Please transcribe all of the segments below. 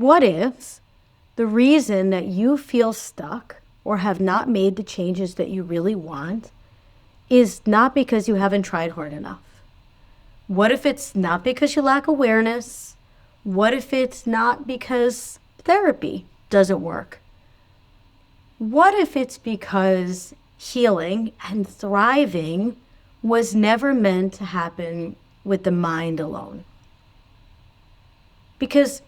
What if the reason that you feel stuck or have not made the changes that you really want is not because you haven't tried hard enough? What if it's not because you lack awareness? What if it's not because therapy doesn't work? What if it's because healing and thriving was never meant to happen with the mind alone? Because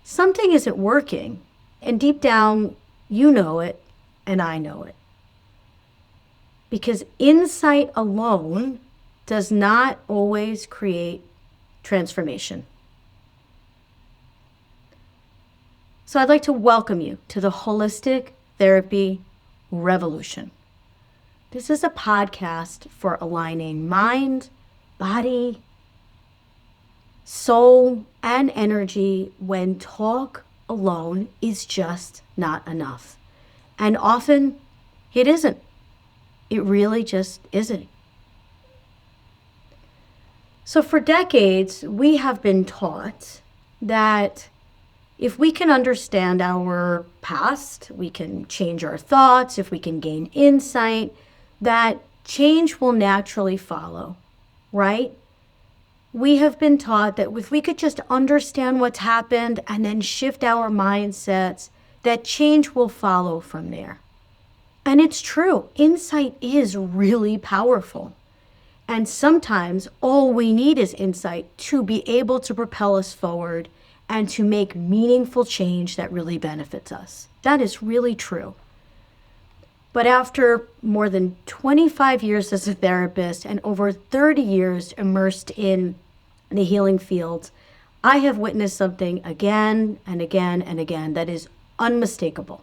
something isn't working, and deep down, you know it, and I know it. Because insight alone does not always create transformation. So I'd like to welcome you to the Holistic Therapy Revolution. This is a podcast for aligning mind, body, soul, and energy when talk alone is just not enough. And often it isn't. It really just isn't. So for decades, we have been taught that if we can understand our past, we can change our thoughts, if we can gain insight, that change will naturally follow, right? We have been taught that if we could just understand what's happened and then shift our mindsets, that change will follow from there. And it's true. Insight is really powerful. And sometimes all we need is insight to be able to propel us forward and to make meaningful change that really benefits us. That is really true. But after more than 25 years as a therapist and over 30 years immersed in the healing fields, I have witnessed something again and again and again that is unmistakable.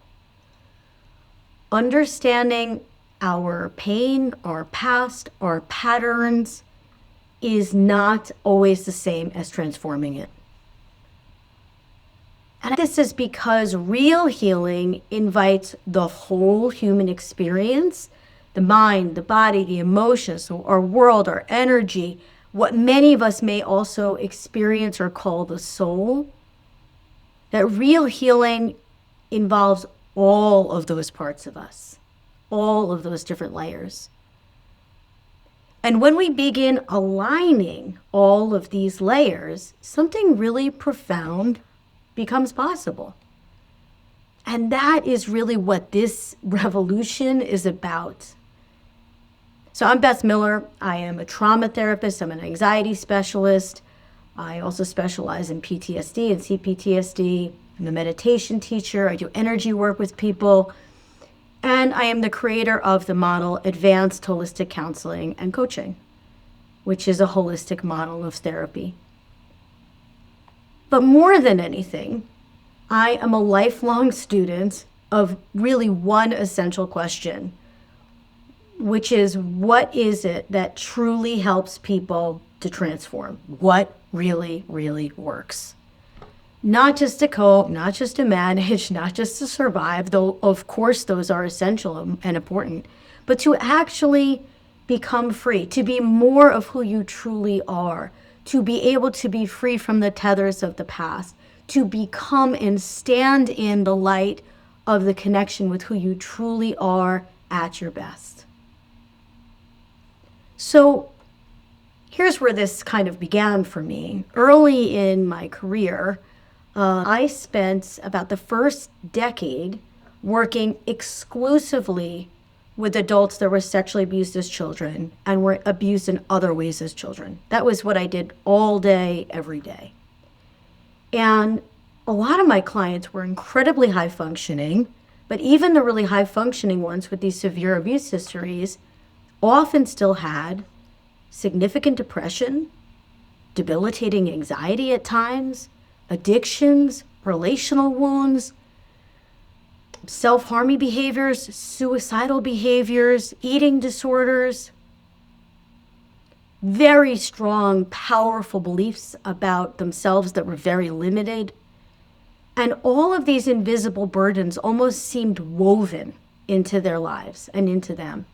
Understanding our pain, our past, our patterns is not always the same as transforming it. And this is because real healing invites the whole human experience, the mind, the body, the emotions, our world, our energy, what many of us may also experience or call the soul. That real healing involves all of those parts of us, all of those different layers. And when we begin aligning all of these layers, something really profound becomes possible. And that is really what this revolution is about. So I'm Beth Miller. I am a trauma therapist. I'm an anxiety specialist. I also specialize in PTSD and CPTSD. I'm a meditation teacher. I do energy work with people. And I am the creator of the model Advanced Holistic Counseling and Coaching, which is a holistic model of therapy. But more than anything, I am a lifelong student of really one essential question, which is, what is it that truly helps people to transform? What really, really works? Not just to cope, not just to manage, not just to survive, though of course those are essential and important, but to actually become free, to be more of who you truly are, to be able to be free from the tethers of the past, to become and stand in the light of the connection with who you truly are at your best. So here's where this kind of began for me. Early in my career, I spent about the first decade working exclusively with adults that were sexually abused as children and were abused in other ways as children. That was what I did all day, every day. And a lot of my clients were incredibly high functioning, but even the really high functioning ones with these severe abuse histories often still had significant depression, debilitating anxiety at times, addictions, relational wounds, self-harming behaviors, suicidal behaviors, eating disorders, very strong, powerful beliefs about themselves that were very limited. And all of these invisible burdens almost seemed woven into their lives and into them.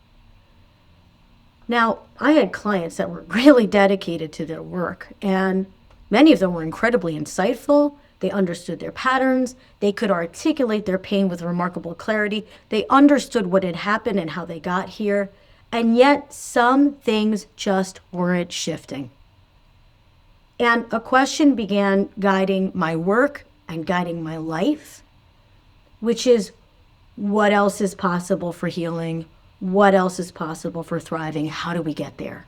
Now, I had clients that were really dedicated to their work, and many of them were incredibly insightful, They understood their patterns. They could articulate their pain with remarkable clarity. They understood what had happened and how they got here. And yet some things just weren't shifting. And a question began guiding my work and guiding my life, which is, what else is possible for healing? What else is possible for thriving? How do we get there?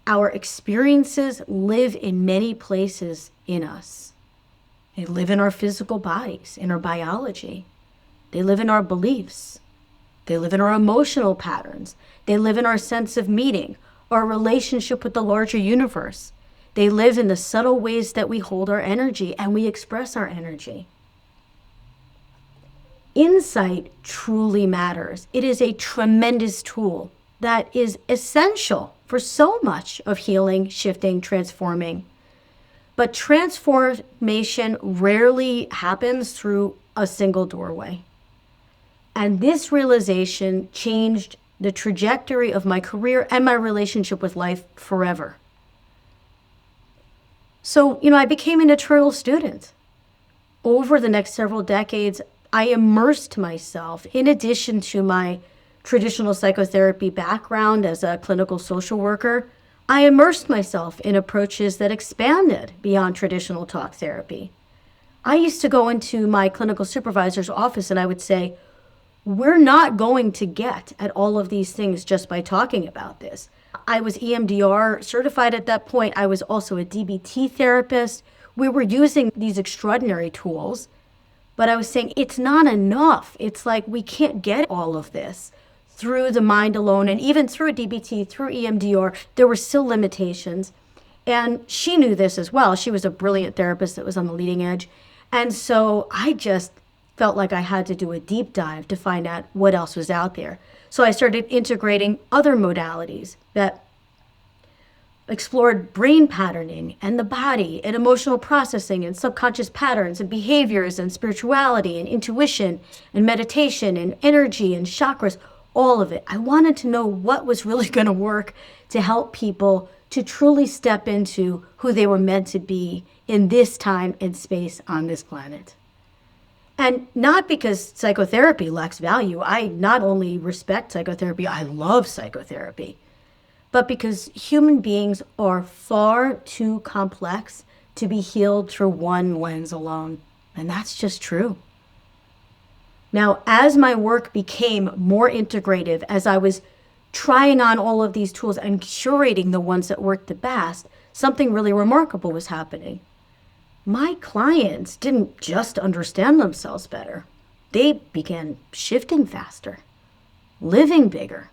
Our experiences live in many places in us. They live in our physical bodies, in our biology. They live in our beliefs. They live in our emotional patterns. They live in our sense of meaning, our relationship with the larger universe. They live in the subtle ways that we hold our energy and we express our energy. Insight truly matters. It is a tremendous tool that is essential for so much of healing, shifting, transforming. But transformation rarely happens through a single doorway. And this realization changed the trajectory of my career and my relationship with life forever. So, I became an eternal student. Over the next several decades, I immersed myself, in addition to my traditional psychotherapy background as a clinical social worker, I immersed myself in approaches that expanded beyond traditional talk therapy. I used to go into my clinical supervisor's office and I would say, we're not going to get at all of these things just by talking about this. I was EMDR certified at that point. I was also a DBT therapist. We were using these extraordinary tools, but I was saying it's not enough. It's like we can't get all of this through the mind alone, and even through DBT, through EMDR, there were still limitations. And she knew this as well. She was a brilliant therapist that was on the leading edge. And so I just felt like I had to do a deep dive to find out what else was out there. So I started integrating other modalities that explored brain patterning and the body and emotional processing and subconscious patterns and behaviors and spirituality and intuition and meditation and energy and chakras, all of it. I wanted to know what was really going to work to help people to truly step into who they were meant to be in this time and space on this planet. And not because psychotherapy lacks value. I not only respect psychotherapy, I love psychotherapy, but because human beings are far too complex to be healed through one lens alone. And that's just true. Now, as my work became more integrative, as I was trying on all of these tools and curating the ones that worked the best, something really remarkable was happening. My clients didn't just understand themselves better. They began shifting faster, living bigger,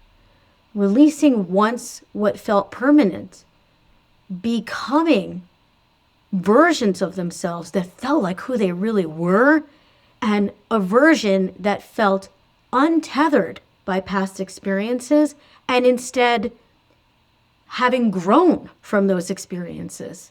releasing once what felt permanent, becoming versions of themselves that felt like who they really were, and a version that felt untethered by past experiences and instead having grown from those experiences.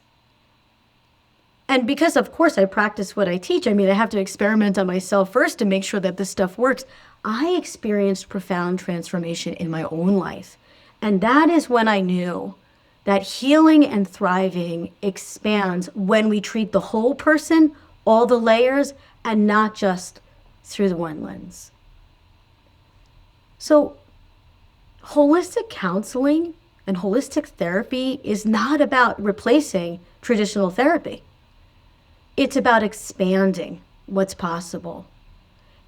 And because, of course, I practice what I teach, I have to experiment on myself first to make sure that this stuff works. I experienced profound transformation in my own life. And that is when I knew that healing and thriving expands when we treat the whole person, all the layers, and not just through the one lens. So, holistic counseling and holistic therapy is not about replacing traditional therapy. It's about expanding what's possible.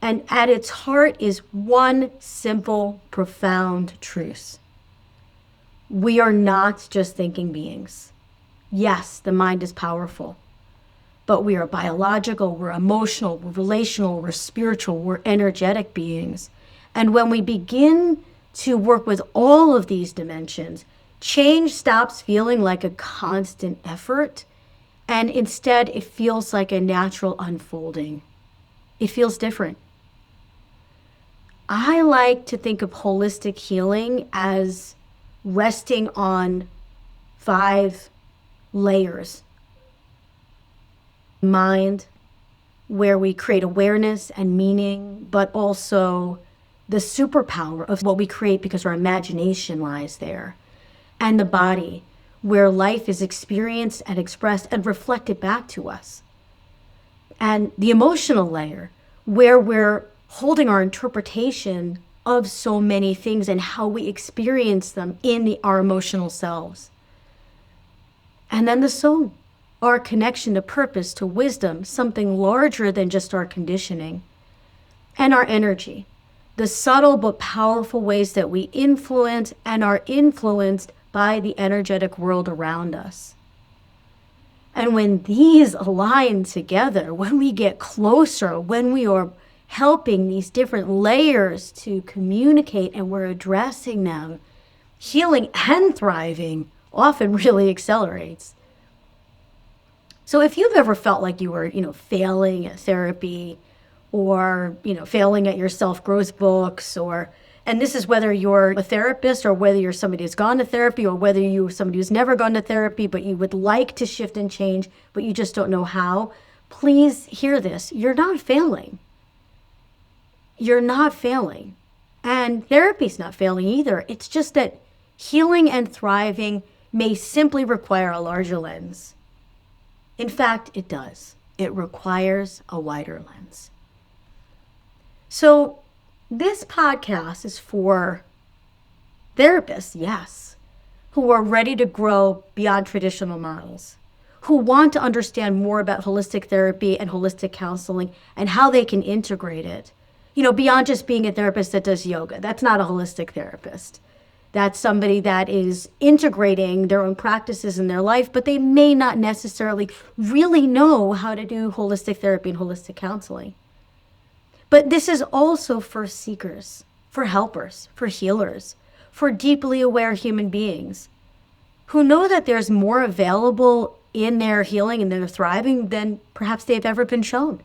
And at its heart is one simple, profound truth. We are not just thinking beings. Yes, the mind is powerful, but we are biological, we're emotional, we're relational, we're spiritual, we're energetic beings. And when we begin to work with all of these dimensions, change stops feeling like a constant effort. And instead, it feels like a natural unfolding. It feels different. I like to think of holistic healing as resting on 5 layers. Mind, where we create awareness and meaning, but also the superpower of what we create because our imagination lies there. And the body, where life is experienced and expressed and reflected back to us. And the emotional layer, where we're holding our interpretation of so many things and how we experience them in our emotional selves. And then the soul, our connection to purpose, to wisdom, something larger than just our conditioning. And our energy, the subtle but powerful ways that we influence and are influenced by the energetic world around us. And when these align together, when we get closer, when we are helping these different layers to communicate and we're addressing them, healing and thriving often really accelerates. So if you've ever felt like you were, failing at therapy, or, failing at your self-growth books, and this is whether you're a therapist or whether you're somebody who's gone to therapy or whether you're somebody who's never gone to therapy, but you would like to shift and change, but you just don't know how, please hear this. You're not failing. You're not failing. And therapy's not failing either. It's just that healing and thriving may simply require a larger lens. In fact, it does. It requires a wider lens. So this podcast is for therapists, yes, who are ready to grow beyond traditional models, who want to understand more about holistic therapy and holistic counseling and how they can integrate it, beyond just being a therapist that does yoga. That's not a holistic therapist. That's somebody that is integrating their own practices in their life, but they may not necessarily really know how to do holistic therapy and holistic counseling. But this is also for seekers, for helpers, for healers, for deeply aware human beings who know that there's more available in their healing and their thriving than perhaps they've ever been shown.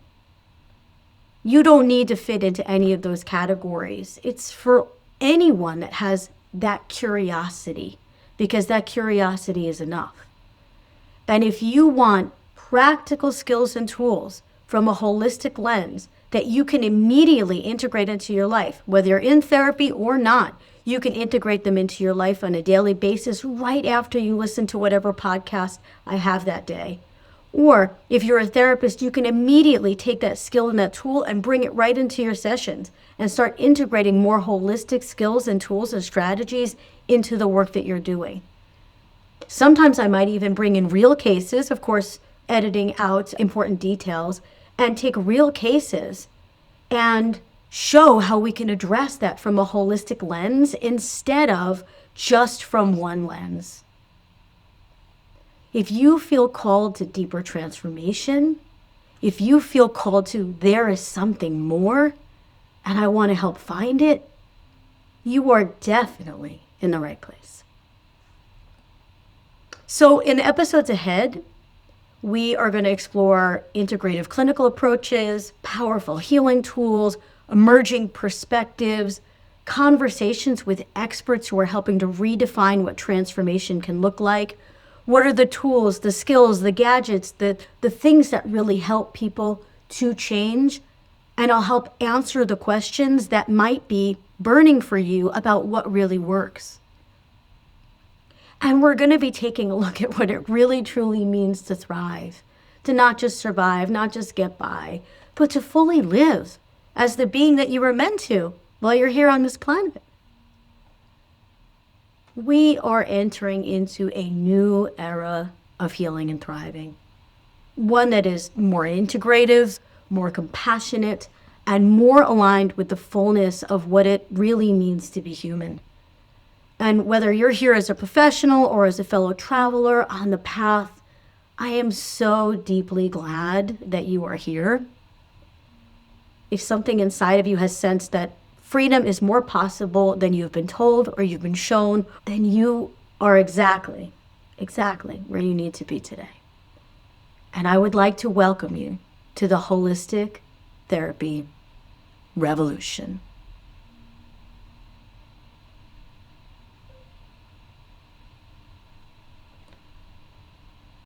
You don't need to fit into any of those categories. It's for anyone that has that curiosity, because that curiosity is enough. And if you want practical skills and tools from a holistic lens that you can immediately integrate into your life, whether you're in therapy or not, you can integrate them into your life on a daily basis right after you listen to whatever podcast I have that day. Or if you're a therapist, you can immediately take that skill and that tool and bring it right into your sessions and start integrating more holistic skills and tools and strategies into the work that you're doing. Sometimes I might even bring in real cases, of course, editing out important details, and take real cases and show how we can address that from a holistic lens instead of just from one lens. If you feel called to deeper transformation, if you feel called to there is something more and I want to help find it, you are definitely in the right place. So in the episodes ahead, we are going to explore integrative clinical approaches, powerful healing tools, emerging perspectives, conversations with experts who are helping to redefine what transformation can look like. What are the tools, the skills, the gadgets, the things that really help people to change? And I'll help answer the questions that might be burning for you about what really works. And we're going to be taking a look at what it really truly means to thrive, to not just survive, not just get by, but to fully live as the being that you were meant to while you're here on this planet. We are entering into a new era of healing and thriving, one that is more integrative, more compassionate, and more aligned with the fullness of what it really means to be human. And whether you're here as a professional or as a fellow traveler on the path, I am so deeply glad that you are here. If something inside of you has sensed that freedom is more possible than you've been told or you've been shown, then you are exactly where you need to be today. And I would like to welcome you to the Holistic Therapy Revolution.